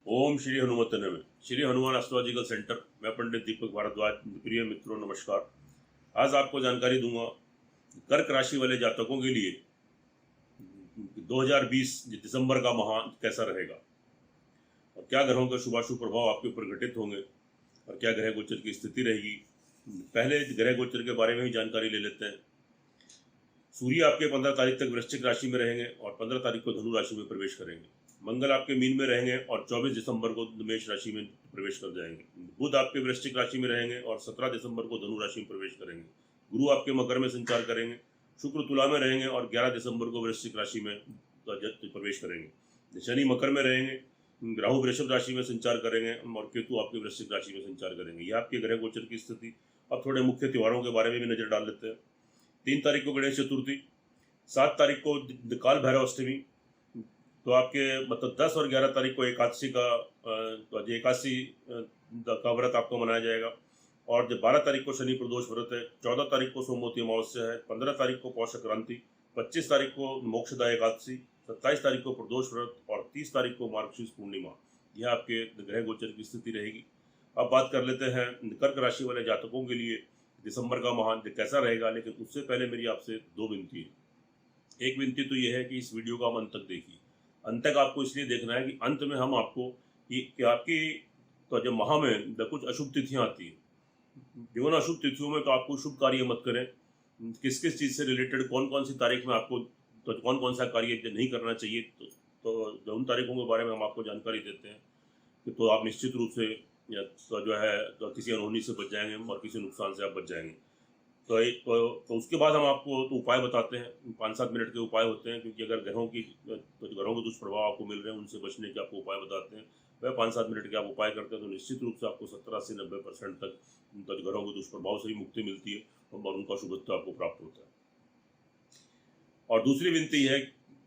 ओम श्री हनुमत नमः। Shri Hanuman astrological centre. मैं पंडित दीपक भारद्वाज। प्रिय मित्रों नमस्कार। आज आपको जानकारी दूंगा कर्क राशि वाले जातकों के लिए 2020 दिसंबर का माह कैसा रहेगा और क्या ग्रहों के शुभाशुभ प्रभाव आपके ऊपर घटित होंगे और क्या ग्रह गोचर की स्थिति रहेगी। पहले ग्रह गोचर के बारे में ही जानकारी ले लेते हैं। सूर्य आपके 15 तारीख तक वृश्चिक राशि में रहेंगे और 15 तारीख को धनु राशि में प्रवेश करेंगे। मंगल आपके मीन में रहेंगे और 24 दिसंबर को मेष राशि में प्रवेश कर जाएंगे। बुध आपके वृश्चिक राशि में रहेंगे और 17 दिसंबर को धनु राशि में प्रवेश करेंगे। गुरु आपके मकर में संचार करेंगे। शुक्र तुला में रहेंगे और 11 दिसंबर को वृश्चिक राशि में प्रवेश करेंगे। शनि मकर में रहेंगे। राहु वृषभ राशि में संचार करेंगे और केतु आपके वृश्चिक राशि में संचार करेंगे। यह आपके ग्रह गोचर की स्थिति। अब थोड़े मुख्य त्योहारों के बारे में भी नजर डाल लेते हैं। 3 तारीख को गणेश चतुर्थी, 7 तारीख को काल भैरव अष्टमी, तो आपके मतलब 10 और 11 तारीख को एकादशी का व्रत आपको मनाया जाएगा। और जब 12 तारीख को शनि प्रदोष व्रत है, 14 तारीख को सोमवती अमावस्या है, 15 तारीख को पौष संक्रांति, 25 तारीख को मोक्षदा एकादशी, 27 तारीख को प्रदोष व्रत और 30 तारीख को मार्गशीर्ष पूर्णिमा। यह आपके ग्रह गोचर की स्थिति रहेगी। अब बात कर लेते हैं कर्क राशि वाले जातकों के लिए दिसंबर का माह कैसा रहेगा। लेकिन उससे पहले मेरी आपसे 2 विनती है। एक विनती तो यह है कि इस वीडियो को आप अंत तक देखिए। अंत तक आपको इसलिए देखना है कि अंत में हम आपको कि आपकी तो जब माह में कुछ अशुभ तिथियां आती है, जीवन अशुभ तिथियों में तो आपको शुभ कार्य मत करें। किस किस चीज़ से रिलेटेड कौन कौन सी तारीख में आपको तो कौन कौन सा कार्य नहीं करना चाहिए, तो उन तारीखों के बारे में हम आपको जानकारी देते हैं कि तो आप निश्चित रूप से या तो जो है तो किसी अनहोनी से बच जाएंगे और किसी नुकसान से आप बच जाएंगे। तो उसके बाद हम आपको तो उपाय बताते हैं। 5-7 मिनट के उपाय होते हैं, क्योंकि अगर ग्रहों के दुष्प्रभाव आपको मिल रहे हैं उनसे बचने के आपको उपाय बताते हैं। वह 5-7 मिनट के आप उपाय करते हैं तो निश्चित रूप से आपको 70 से 90% तक ग्रहों के दुष्प्रभाव से ही मुक्ति मिलती है और उनका शुभत्व आपको प्राप्त होता है। और दूसरी विनती है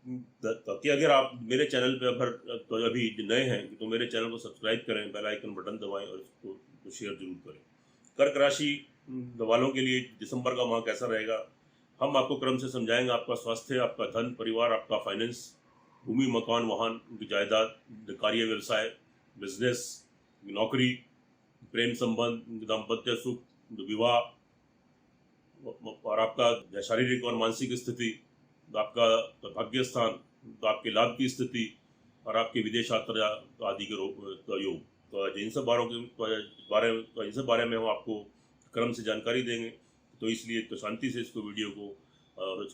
कि अगर आप मेरे चैनल पे तो अभी नए हैं तो मेरे चैनल को सब्सक्राइब करें, बेल आइकन बटन दबाएं और इसको तो शेयर जरूर करें। कर्क राशि वालों के लिए दिसंबर का माह कैसा रहेगा हम आपको क्रम से समझाएंगे। आपका स्वास्थ्य, आपका धन, परिवार, आपका फाइनेंस, भूमि, मकान, वाहन, जायदाद, कार्य, व्यवसाय, बिजनेस, नौकरी, प्रेम संबंध, दाम्पत्य सुख, विवाह और आपका शारीरिक और मानसिक स्थिति, आपका भाग्य स्थान, तो आपके लाभ की स्थिति और आपके विदेश यात्रा आदि के योग। तो इन सब बारे में हम आपको क्रम से जानकारी देंगे। तो इसलिए तो शांति से इसको वीडियो को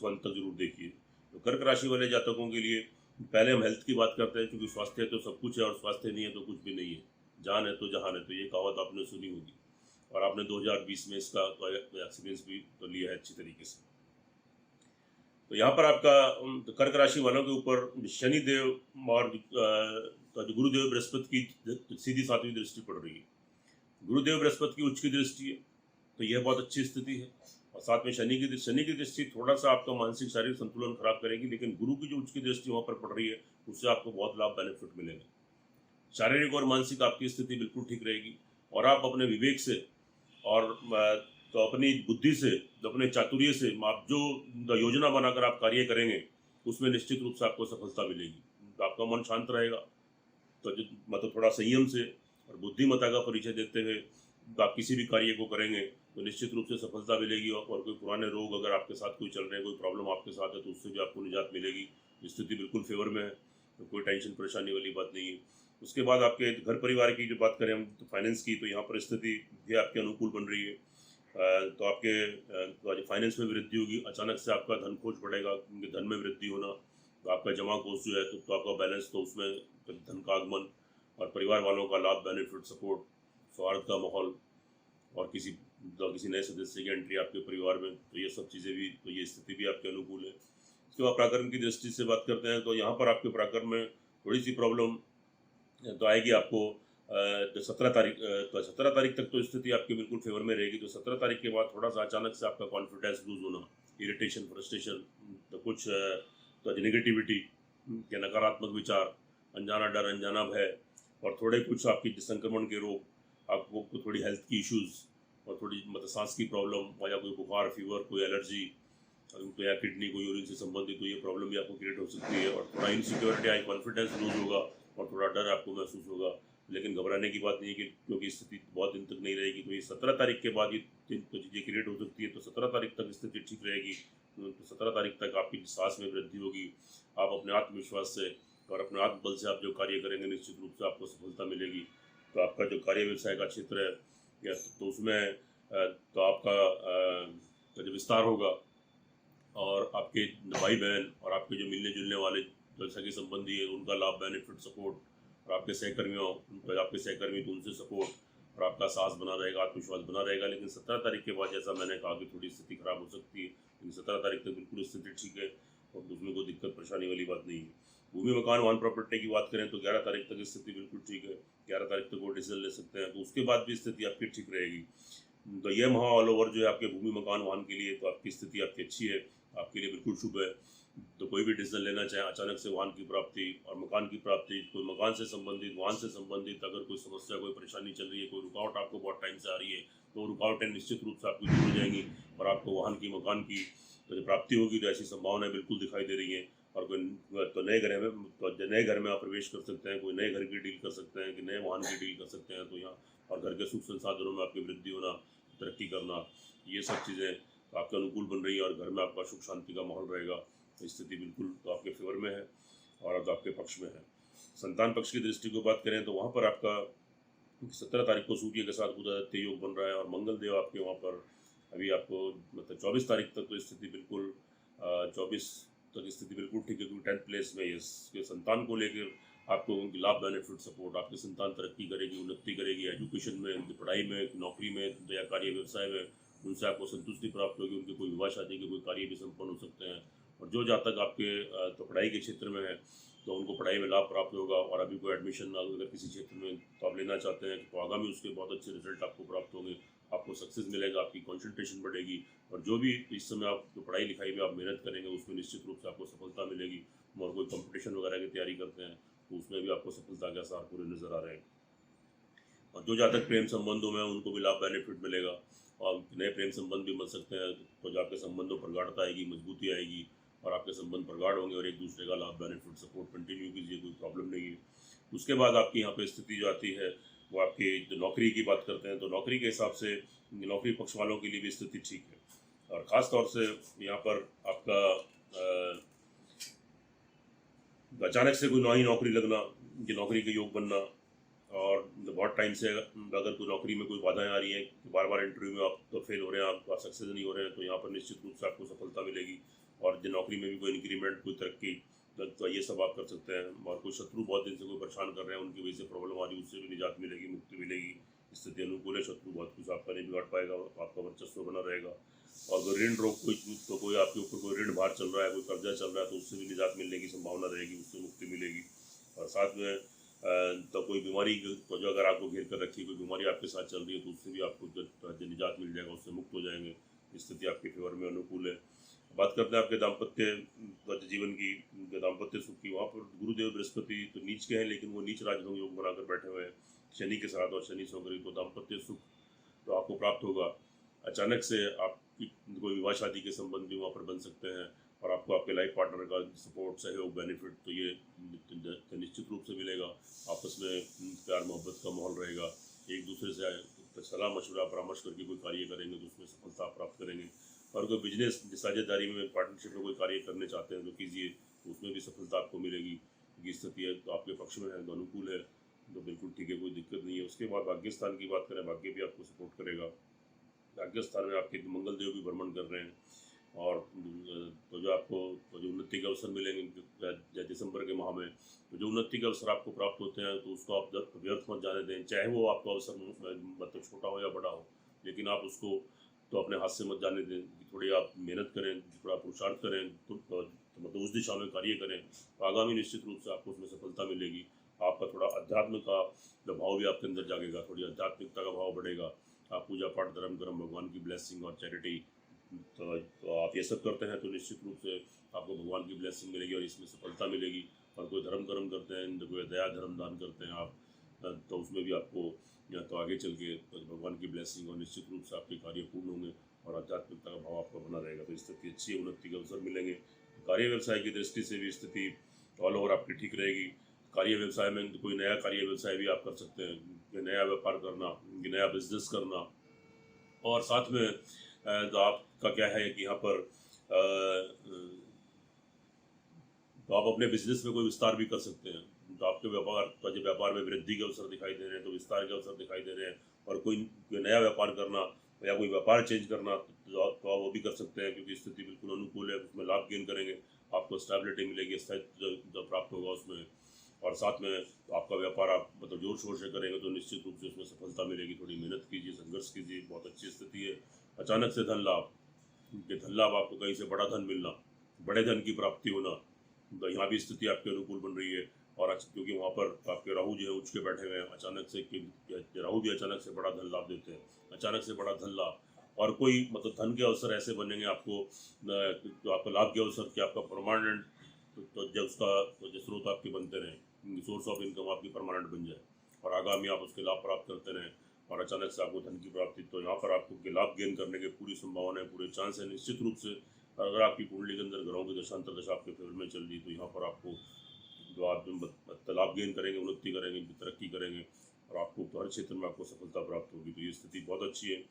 अंत तक जरूर देखिए। तो कर्क राशि वाले जातकों के लिए पहले हम हेल्थ की बात करते हैं, क्योंकि स्वास्थ्य है तो सब कुछ है और स्वास्थ्य नहीं है तो कुछ भी नहीं है। जान है तो जहान है, तो ये कहावत आपने सुनी होगी और आपने 2020 में इसका एक्सपीरियंस भी तो लिया है अच्छी तरीके से। तो यहाँ पर आपका कर्क राशि वालों के ऊपर शनि देव और गुरुदेव बृहस्पति की सीधी 7वीं दृष्टि पड़ रही है। गुरुदेव बृहस्पति की उच्च की दृष्टि है, तो यह बहुत अच्छी स्थिति है। और साथ में शनि की दृष्टि थोड़ा सा आपका मानसिक शारीरिक संतुलन खराब करेगी, लेकिन गुरु की जो उच्च की दृष्टि वहाँ पर पड़ रही है उससे आपको बहुत लाभ बेनिफिट मिलेगा। शारीरिक और मानसिक आपकी स्थिति बिल्कुल ठीक रहेगी और आप अपने विवेक से और तो अपनी बुद्धि से, अपने चातुर्य से आप जो योजना बनाकर आप कार्य करेंगे उसमें निश्चित रूप से आपको सफलता मिलेगी। तो आपका मन शांत रहेगा। तो मतलब थोड़ा संयम से और बुद्धिमत्ता का परिचय देते हुए तो आप किसी भी कार्य को करेंगे तो निश्चित रूप से सफलता मिलेगी। और कोई पुराने रोग अगर आपके साथ कोई चल रहे हैं, कोई प्रॉब्लम आपके साथ है, तो उससे भी आपको निजात मिलेगी। स्थिति बिल्कुल फेवर में है, तो कोई टेंशन परेशानी वाली बात नहीं है। उसके बाद आपके घर परिवार की जो बात करें हम तो फाइनेंस की, तो यहाँ पर स्थिति भी आपके अनुकूल बन रही है। तो आपके फाइनेंस में वृद्धि होगी। अचानक से आपका धन खोज बढ़ेगा, क्योंकि धन में वृद्धि होना, तो आपका जमा कोष जो है तो आपका बैलेंस, तो उसमें धन का आगमन और परिवार वालों का लाभ, बेनिफिट, सपोर्ट, सौहार्द का माहौल और किसी नए सदस्य की एंट्री आपके परिवार में, तो ये सब चीज़ें भी, तो ये स्थिति भी आपके अनुकूल है। उसके बाद प्राकरण की दृष्टि से बात करते हैं तो यहाँ पर आपके प्राकरण में थोड़ी सी प्रॉब्लम तो आएगी आपको। तो 17 तारीख तक तो स्थिति आपकी बिल्कुल फेवर में रहेगी। तो 17 तारीख के बाद थोड़ा सा अचानक से आपका कॉन्फिडेंस लूज होना, इरिटेशन, फ्रस्ट्रेशन, तो कुछ तो नेगेटिविटी के नकारात्मक विचार, अनजाना डर, अनजाना भय और थोड़े कुछ आपकी संक्रमण के रोग, आपको थोड़ी हेल्थ की इश्यूज और थोड़ी मतलब सांस की प्रॉब्लम या कोई बुखार, फीवर, कोई एलर्जी, तो या किडनी को यूरिन से संबंधित तो ये प्रॉब्लम भी आपको क्रिएट हो सकती है। और थोड़ा इनसिक्योरिटी, हाई कॉन्फिडेंस लूज होगा, और थोड़ा डर आपको महसूस होगा, लेकिन घबराने की बात नहीं है कि क्योंकि स्थिति बहुत दिन तक नहीं रहेगी। तो ये 17 तारीख के बाद ये तो चीज़ें क्रिएट हो सकती है। तो 17 तारीख तक स्थिति ठीक रहेगी। तो 17 तारीख तक आपकी सांस में वृद्धि होगी। आप अपने आत्मविश्वास से और अपने आत्मबल से आप जो कार्य करेंगे निश्चित रूप से आपको सफलता मिलेगी। तो आपका जो कार्य व्यवसाय का क्षेत्र है या तो उसमें तो आपका जो विस्तार होगा और आपके भाई बहन और आपके जो मिलने जुलने वाले जो सगे संबंधी है उनका लाभ, बेनिफिट, सपोर्ट और आपके सहकर्मियों आपके सहकर्मी तो उनसे सपोर्ट और आपका साहस बना रहेगा, आत्मविश्वास बना रहेगा। लेकिन 17 तारीख के बाद जैसा मैंने कहा कि थोड़ी स्थिति खराब हो सकती है, लेकिन 17 तारीख तक बिल्कुल स्थिति ठीक है और उसमें कोई दिक्कत परेशानी वाली बात नहीं है। भूमि मकान वाहन प्रॉपर्टी की बात करें तो 11 तारीख तक स्थिति बिल्कुल ठीक है। 11 तारीख तक वो डिसीजन ले सकते हैं, तो उसके बाद भी स्थिति आपकी ठीक रहेगी। तो यह माह ऑल ओवर जो है आपके भूमि मकान वाहन के लिए तो आपकी स्थिति आपकी अच्छी है, आपके लिए बिल्कुल शुभ है। तो कोई भी डिसीजन लेना चाहे अचानक से वाहन की प्राप्ति और मकान की प्राप्ति, कोई मकान से संबंधित, वाहन से संबंधित अगर कोई समस्या, कोई परेशानी चल रही है, कोई रुकावट आपको बहुत टाइम से आ रही है, तो रुकावटें निश्चित रूप से आपकी दूर हो जाएंगी और आपको वाहन की, मकान की तो जो प्राप्ति होगी तो ऐसी संभावनाएं बिल्कुल दिखाई दे रही हैं। और कोई तो नए घर में आप प्रवेश कर सकते हैं, कोई नए घर की डील कर सकते हैं, कि नए वाहन की डील कर सकते हैं। तो यहाँ और घर के सुख संसाधनों में आपकी वृद्धि होना, तरक्की करना, ये सब चीज़ें आपके अनुकूल बन रही है और घर में आपका सुख शांति का माहौल रहेगा। तो स्थिति बिल्कुल तो आपके फेवर में है और अब आपके पक्ष में है। संतान पक्ष की दृष्टि को बात करें तो वहाँ पर आपका 17 तारीख को सूर्य के साथ बुध आदित्य योग बन रहा है और मंगल देव आपके वहाँ पर अभी आपको मतलब 24 तारीख तक तो स्थिति बिल्कुल 24 तक स्थिति बिल्कुल ठीक है, क्योंकि 10th प्लेस में इसके संतान को लेकर आपको उनकी लाभ, बेनिफिट, सपोर्ट, आपकी संतान तरक्की करेगी, उन्नति करेगी, एजुकेशन में, पढ़ाई में, नौकरी में या कार्य व्यवसाय में उनसे आपको संतुष्टि प्राप्त होगी, उनके कोई विवाह शादी के कोई कार्य भी संपन्न हो सकते हैं। और जो जातक आपके तो पढ़ाई के क्षेत्र में है तो उनको पढ़ाई में लाभ प्राप्त होगा और अभी कोई एडमिशन अगर किसी क्षेत्र में तो आप लेना चाहते हैं तो आगामी उसके बहुत अच्छे रिजल्ट आपको प्राप्त होंगे, आपको सक्सेस मिलेगा, आपकी कॉन्सेंट्रेशन बढ़ेगी और जो भी इस समय आप जो पढ़ाई लिखाई में आप मेहनत करेंगे उसमें निश्चित रूप से आपको सफलता मिलेगी। और कोई कंपटीशन वगैरह की तैयारी करते हैं तो उसमें भी आपको सफलता के आसार पूरे नज़र आ रहे हैं। और जो जातक प्रेम संबंधों में उनको भी लाभ, बेनिफिट मिलेगा और नए प्रेम संबंध भी बन सकते हैं। तो जो आपके संबंधों पर गाढ़ता आएगी, मजबूती आएगी और आपके संबंध प्रगाढ़ होंगे और एक दूसरे का लाभ, बेनिफिट, सपोर्ट कंटिन्यू कीजिए, कोई प्रॉब्लम नहीं है। उसके बाद आपकी यहाँ पे स्थिति जो आती है वो आपकी जो नौकरी की बात करते हैं तो नौकरी के हिसाब से नौकरी पक्ष वालों के लिए भी स्थिति ठीक है। और ख़ास तौर से यहाँ पर आपका अचानक से कोई नई नौकरी लगना, कि नौकरी के योग बनना और बहुत टाइम से अगर कोई नौकरी में कोई बाधाएं आ रही हैं, बार बार इंटरव्यू में आप तो फेल हो रहे हैं, आप सक्सेस नहीं हो रहे हैं, तो यहाँ पर निश्चित रूप से आपको सफलता मिलेगी। और जो नौकरी में भी कोई इंक्रीमेंट, कोई तरक्की तो ये सब आप कर सकते हैं। और कोई शत्रु बहुत दिन से कोई परेशान कर रहे हैं, उनकी वजह से प्रॉब्लम आ रही है, उससे भी निजात मिलेगी, मुक्ति मिलेगी। स्थिति अनुकूल है, शत्रु बहुत कुछ आपका नहीं बिगाड़ पाएगा, आपका वर्चस्व बना रहेगा। और कोई ऋण रोग, कोई आपके ऊपर कोई ऋण भार चल रहा है, कोई कर्जा चल रहा है, तो उससे भी निजात मिलने की संभावना रहेगी, उससे मुक्ति मिलेगी। और साथ में तो कोई बीमारी को जो अगर आपको घेर कर रखी है, कोई बीमारी आपके साथ चल रही है, तो उससे भी आपको निजात मिल जाएगा, उससे मुक्त हो जाएंगे। स्थिति आपके फेवर में अनुकूल है। बात करते हैं आपके दाम्पत्य जीवन की, दाम्पत्य सुख की। वहाँ पर गुरुदेव बृहस्पति तो नीच के हैं, लेकिन वो नीच राजयोग योग बनाकर बैठे हुए हैं शनि के साथ, और शनि सौकरी, तो दाम्पत्य सुख तो आपको प्राप्त होगा। अचानक से आपकी कोई विवाह शादी के संबंध भी वहाँ पर बन सकते हैं और आपको आपके लाइफ पार्टनर का सपोर्ट, सहयोग, बेनिफिट तो ये निश्चित रूप से मिलेगा। आपस में प्यार मोहब्बत का माहौल रहेगा, एक दूसरे से सलाह मशवरा परामर्श करके कोई कार्य करेंगे तो उसमें सफलता प्राप्त करेंगे। और कोई बिजनेस साझेदारी में, पार्टनरशिप में कोई कार्य करने चाहते हैं तो कीजिए, तो उसमें भी सफलता आपको मिलेगी, क्योंकि स्थिति है तो आपके पक्ष में है, तो अनुकूल है, तो बिल्कुल ठीक है, कोई दिक्कत नहीं है। उसके बाद भाग्य स्थान की बात करें, भाग्य भी आपको सपोर्ट करेगा। भाग्य स्थान में आपके मंगल देव भी भ्रमण कर रहे हैं और तो जो आपको तो जो उन्नति के अवसर मिलेंगे दिसंबर के माह में, तो जो उन्नति के अवसर आपको प्राप्त होते हैं तो उसको आप व्यर्थ मत जाने दें, चाहे वो आपका अवसर मतलब छोटा हो या बड़ा हो, लेकिन आप उसको तो अपने हाथ से मत जाने दें। थोड़ी आप मेहनत करें, थोड़ा पुरुषार्थ करें, तो मतलब उस दिशा में कार्य करें, तो आगामी निश्चित रूप से आपको उसमें सफलता मिलेगी। आपका थोड़ा अध्यात्म का भाव भी आपके अंदर जागेगा, थोड़ी आध्यात्मिकता का भाव बढ़ेगा। आप पूजा पाठ, धर्म कर्म, भगवान की ब्लेसिंग और चैरिटी तो आप ये सब करते हैं तो निश्चित रूप से आपको भगवान की ब्लेसिंग मिलेगी और इसमें सफलता मिलेगी। और कोई धर्म कर्म करते हैं, तो कोई दया धर्म दान करते हैं आप, तो उसमें भी आपको या तो आगे चल के भगवान की ब्लेसिंग और निश्चित रूप से आपके कार्य पूर्ण होंगे और आध्यात्मिकता का भाव आपका बना रहेगा। तो स्थिति अच्छी है, उन्नति के अवसर मिलेंगे। कार्य व्यवसाय की दृष्टि से भी स्थिति ऑल ओवर आपकी ठीक रहेगी। कार्य व्यवसाय में कोई नया कार्य व्यवसाय भी आप कर सकते हैं, कि नया व्यापार करना, कि नया बिजनेस करना। और साथ में तो आपका क्या है कि यहाँ पर तो आप अपने बिजनेस में कोई विस्तार भी कर सकते हैं। तो आपके व्यापार में वृद्धि के अवसर दिखाई दे रहे हैं, तो विस्तार के अवसर दिखाई दे रहे हैं। और कोई नया व्यापार करना या कोई व्यापार चेंज करना तो आप वो भी कर सकते हैं, क्योंकि स्थिति बिल्कुल अनुकूल है, उसमें लाभ गेन करेंगे, आपको स्टेबिलिटी मिलेगी, स्थायित्व जो प्राप्त होगा उसमें। और साथ में आपका व्यापार आप मतलब जोर शोर से करेंगे तो निश्चित रूप से उसमें सफलता मिलेगी। थोड़ी मेहनत कीजिए, संघर्ष कीजिए, बहुत अच्छी स्थिति है। अचानक से धन लाभ, कि धन लाभ आपको कहीं से बड़ा धन मिलना, बड़े धन की प्राप्ति होना, तो यहाँ भी स्थिति आपके अनुकूल बन रही है। और क्योंकि वहाँ पर आपके राहु जो है उठ के बैठे हुए हैं, अचानक से राहु भी अचानक से बड़ा धन लाभ देते हैं, अचानक से बड़ा धन लाभ। और कोई मतलब धन के अवसर ऐसे बनेंगे आपको, जो आपका लाभ के अवसर कि आपका परमानेंट तो जब उसका तो जो स्रोत आपके बनते रहें, सोर्स ऑफ इनकम आपकी परमानेंट बन जाए और आगामी आप उसके लाभ प्राप्त करते रहें। और अचानक से आपको धन की प्राप्ति, तो यहाँ पर आपको लाभ गेन करने की पूरी संभावना है, पूरे चांस है। निश्चित रूप से अगर आपकी कुंडली के अंदर ग्रहों की दशांतर दशा आपके फेवर में चल रही, तो यहाँ पर आपको जो आप लाभ गेन करेंगे, उन्नति करेंगे, तरक्की करेंगे और आपको हर क्षेत्र में आपको सफलता प्राप्त होगी। तो ये स्थिति बहुत अच्छी है।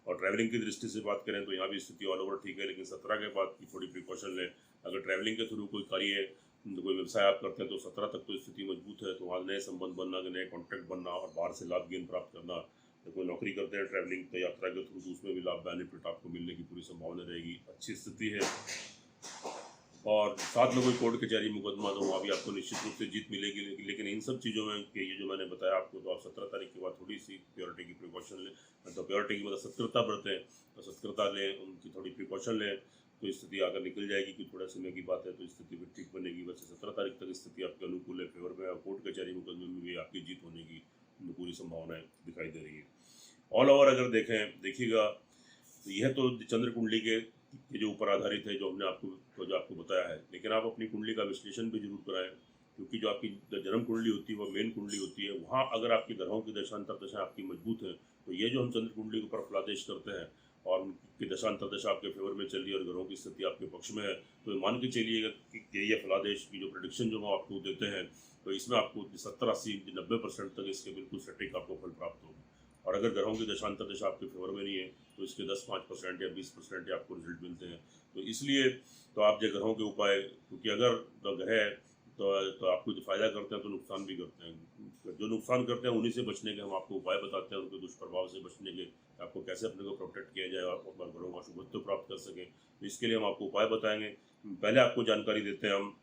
और ट्रैवलिंग की दृष्टि से बात करें तो यहाँ भी स्थिति ऑल ओवर ठीक है, लेकिन 17 के बाद की थोड़ी प्रिकॉशन लें। अगर ट्रैवलिंग के थ्रू कोई कार्य कोई व्यवसाय आप करते हैं तो 17 तक तो स्थिति मजबूत है। तो वहाँ नए संबंध बनना, नए कॉन्टैक्ट बनना और बाहर से लाभ गेन प्राप्त करना। तो कोई नौकरी करते हैं ट्रैवलिंग तो यात्रा के थ्रू, तो उसमें भी लाभ बेनिफिट आपको मिलने की पूरी संभावना रहेगी, अच्छी स्थिति है। और साथ में कोई कोर्ट कचहरी मुकदमा तो वहाँ भी आपको निश्चित रूप से जीत मिलेगी। लेकिन इन सब चीज़ों में कि ये जो मैंने बताया आपको, तो आप 17 तारीख के बाद थोड़ी सी प्योरिटी की प्रिकॉशन लें, मतलब प्योरिटी की मतलब सतर्कता बरतें, तो सतर्कता लें, उनकी थोड़ी प्रिकॉशन लें, तो स्थिति आकर निकल जाएगी। कि थोड़ा समय की बात है तो स्थिति फिर ठीक बनेगी। वैसे 17 तारीख तक स्थिति आपके अनुकूल है, फेवर में। कोर्ट कचहरी मुकदमे में भी आपकी जीत होने की पूरी संभावनाएं दिखाई दे रही है। ऑल ओवर अगर देखिएगा तो यह तो चंद्र कुंडली के जो ऊपर आधारित है, जो हमने आपको बताया है। लेकिन आप अपनी कुंडली का विश्लेषण भी जरूर कराएं, क्योंकि जो आपकी जन्म कुंडली होती है, वह मेन कुंडली होती है। वहाँ अगर आपकी ग्रहों की दशांतर दशा आपकी मजबूत है, तो ये जो हम चंद्र कुंडली के ऊपर फलादेश करते हैं और उनकी दशांतर दशा आपके फेवर में चल रही है और ग्रहों की स्थिति आपके पक्ष में है, तो मान के चलिएगा कि ये फलादेश की जो प्रेडिक्शन जो हम आपको देते हैं, तो इसमें आपको 70, 80, 90% तक इसके बिल्कुल सटीक आपको फल प्राप्त होगा। और अगर ग्रहों की दशांतर दशा आपके फेवर में नहीं है, तो इसके 10-5% या 20% या आपको रिजल्ट मिलते हैं। तो इसलिए तो आप जो ग्रहों के उपाय, क्योंकि अगर तो ग्रह तो आपको जो फायदा करते हैं तो नुकसान भी करते हैं। जो नुकसान करते हैं उन्हीं से बचने के हम आपको उपाय बताते हैं, उनके दुष्प्रभाव से बचने के, आपको कैसे अपने को प्रोटेक्ट किया जाए और अपना ग्रहों का शुभत्व प्राप्त कर सकें। तो इसके लिए हम आपको उपाय बताएंगे। पहले आपको जानकारी देते हैं हम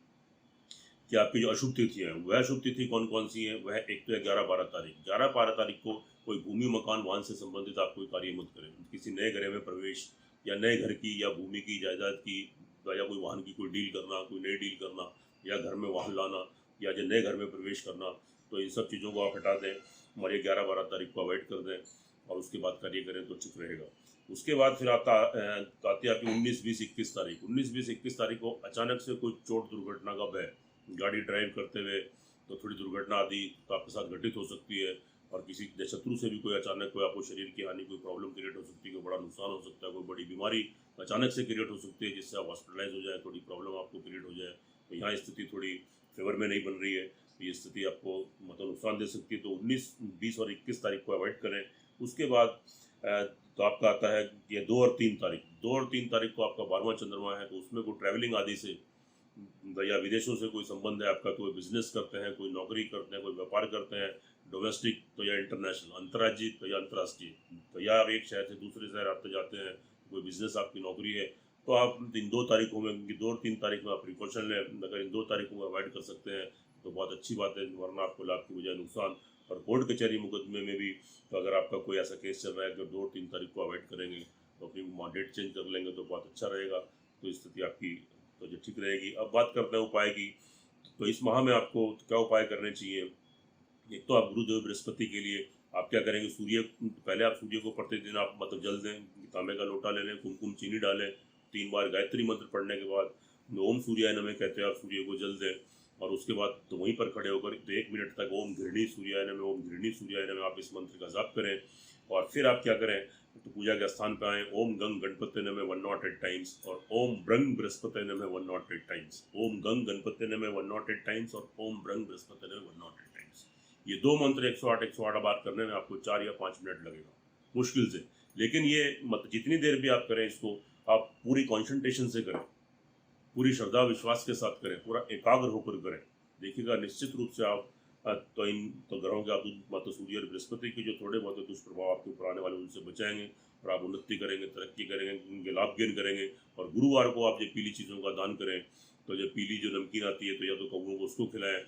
कि आपकी जो अशुभ तिथि है, वह अशुभ तिथि कौन कौन सी है। वह एक तो है 11-12 तारीख। 11-12 तारीख को कोई भूमि, मकान, वाहन से संबंधित आप कोई कार्य मत करें। किसी नए घर में प्रवेश या नए घर की या भूमि की, जायदाद की या कोई वाहन की कोई डील करना, कोई नई डील करना या घर में वाहन लाना या जो नए घर में प्रवेश करना, तो इन सब चीज़ों को आप हटा दें और ये 11-12 तारीख को अवॉइड कर दें और उसके बाद कार्य करें तो ठीक रहेगा। उसके बाद फिर आती है आपकी 19-20-21 तारीख। 19-20-21 तारीख को अचानक से कोई चोट दुर्घटना का भय, गाड़ी ड्राइव करते हुए तो थोड़ी दुर्घटना आदि तो आपके साथ घटित हो सकती है। और किसी शत्रु से भी कोई अचानक कोई आपको शरीर की हानि, कोई प्रॉब्लम क्रिएट हो सकती है, कोई बड़ा नुकसान हो सकता है, कोई बड़ी बीमारी अचानक से क्रिएट हो सकती है जिससे आप हॉस्पिटलाइज हो जाए, थोड़ी प्रॉब्लम आपको क्रिएट हो जाए। तो यहाँ स्थिति थोड़ी फेवर में नहीं बन रही है, तो ये स्थिति आपको मतलब नुकसान दे सकती है। तो 19, 20 और 21 तारीख को अवॉइड करें। उसके बाद तो आपका आता है ये 2 और 3 तारीख। 2 और 3 तारीख को आपका 12वां चंद्रमा है, तो उसमें कोई ट्रैवलिंग आदि से या विदेशों से कोई संबंध है आपका, कोई बिजनेस करते हैं, कोई नौकरी करते हैं, कोई व्यापार करते हैं, डोमेस्टिक तो या इंटरनेशनल, अंतर्राज्यीय तो या अंतर्राष्ट्रीय, तो या आप एक शहर से दूसरे शहर आप जाते हैं, कोई बिजनेस आपकी नौकरी है, तो आप इन 2 तारीखों में, 2 और 3 तारीख में आप प्रिकॉशन लें। अगर इन 2 तारीखों को अवॉइड कर सकते हैं तो बहुत अच्छी बात है, वरना आपको लाभ की बजाय नुकसान। और कोर्ट कचहरी मुकदमे में भी तो अगर आपका कोई ऐसा केस चल रहा है कि 2 और 3 तारीख को अवॉइड करेंगे तो अपनी डेट चेंज कर लेंगे तो बहुत अच्छा रहेगा। तो स्थिति आपकी तो जो ठीक रहेगी। अब बात करते हैं उपाय की। तो इस माह में आपको क्या उपाय करने चाहिए। एक तो आप गुरुदेव बृहस्पति के लिए आप क्या करेंगे, पहले आप सूर्य को प्रतिदिन आप मतलब जल दें, तांबे का लोटा ले लें, कुमकुम चीनी डालें, 3 बार गायत्री मंत्र पढ़ने के बाद ओम सूर्याय नमः कहते हैं, आप सूर्य को जल दें। और उसके बाद तो वहीं पर खड़े होकर तो 1 मिनट तक ओम घृणी सूर्याय नमः, ओम घृणी सूर्याय नमः आप इस मंत्र का जाप करें। और फिर आप क्या करें तो पूजा के स्थान पे आए, ओम गंग गणपति नमः 108 टाइम्स और ओम ब्रंग बृहस्पति नमः 108 टाइम्स। ओम गंग गणपति नमः 108 टाइम्स और ओम ब्रंग बृहस्पति नमः 108 टाइम्स। ये 2 मंत्र 108 बार करने में आपको 4 या 5 मिनट लगेगा मुश्किल से, लेकिन ये जितनी देर भी आप करें इसको, आप पूरी कॉन्सेंट्रेशन से करें, पूरी श्रद्धा विश्वास के साथ करें, पूरा एकाग्र होकर करें। देखिएगा निश्चित रूप से आप तो ग्रहों के आप माता सूर्य और बृहस्पति के जो थोड़े बहुत दुष्प्रभाव आपके ऊपर आने वाले उनसे बचाएंगे और आप उन्नति करेंगे, तरक्की करेंगे, उनके लाभ गेन करेंगे। और गुरुवार को आप जब पीली चीज़ों का दान करें, तो जब पीली जो नमकीन आती है तो या तो कौवों को उसको खिलाएं,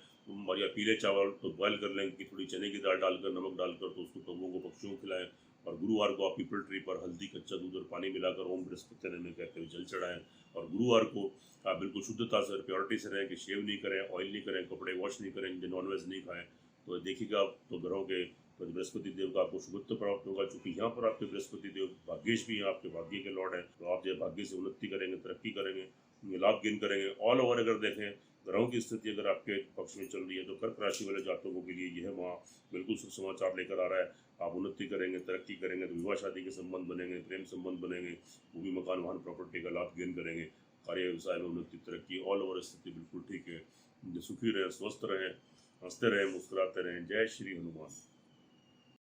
और या पीले चावल तो बॉयल कर लें कि थोड़ी चने की दाल डालकर नमक डालकर तो उसको कौवों को पक्षियों को खिलाएं। और गुरुवार को आप पीपल ट्री पर हल्दी, कच्चा दूध और पानी मिलाकर ओम बृहस्पति नमः कहते हुए जल चढ़ाएं। और गुरुवार को आप बिल्कुल शुद्धता से, प्योरिटी से रहें कि शेव नहीं करें, ऑयल नहीं करें, कपड़े वॉश नहीं करें, नॉनवेज नहीं खाएं। तो देखिएगा तो ग्रहों के तो बृहस्पति देव का आपको शुभत्व प्राप्त होगा। चूंकि यहाँ पर आपके बृहस्पति देव भाग्येश भी हैं, आपके भाग्य के लॉर्ड हैं, तो आप जो भाग्य से उन्नति करेंगे, तरक्की करेंगे, लाभ गेन करेंगे। ऑल ओवर अगर देखें ग्रहों की स्थिति अगर आपके पक्ष में चल रही है तो कर्क राशि वाले जातकों के लिए यह माह बिल्कुल शुभ समाचार लेकर आ रहा है। आप उन्नति करेंगे, तरक्की करेंगे, तो विवाह शादी के संबंध बनेंगे, प्रेम संबंध बनेंगे, भूमि मकान वाहन प्रॉपर्टी का लाभ गेन करेंगे, कार्य व्यवसाय में उन्नति, तरक्की, ऑल ओवर स्थिति बिल्कुल ठीक है। सुखी रहें, स्वस्थ रहें, हंसते रहें, मुस्कुराते रहें। जय श्री हनुमान।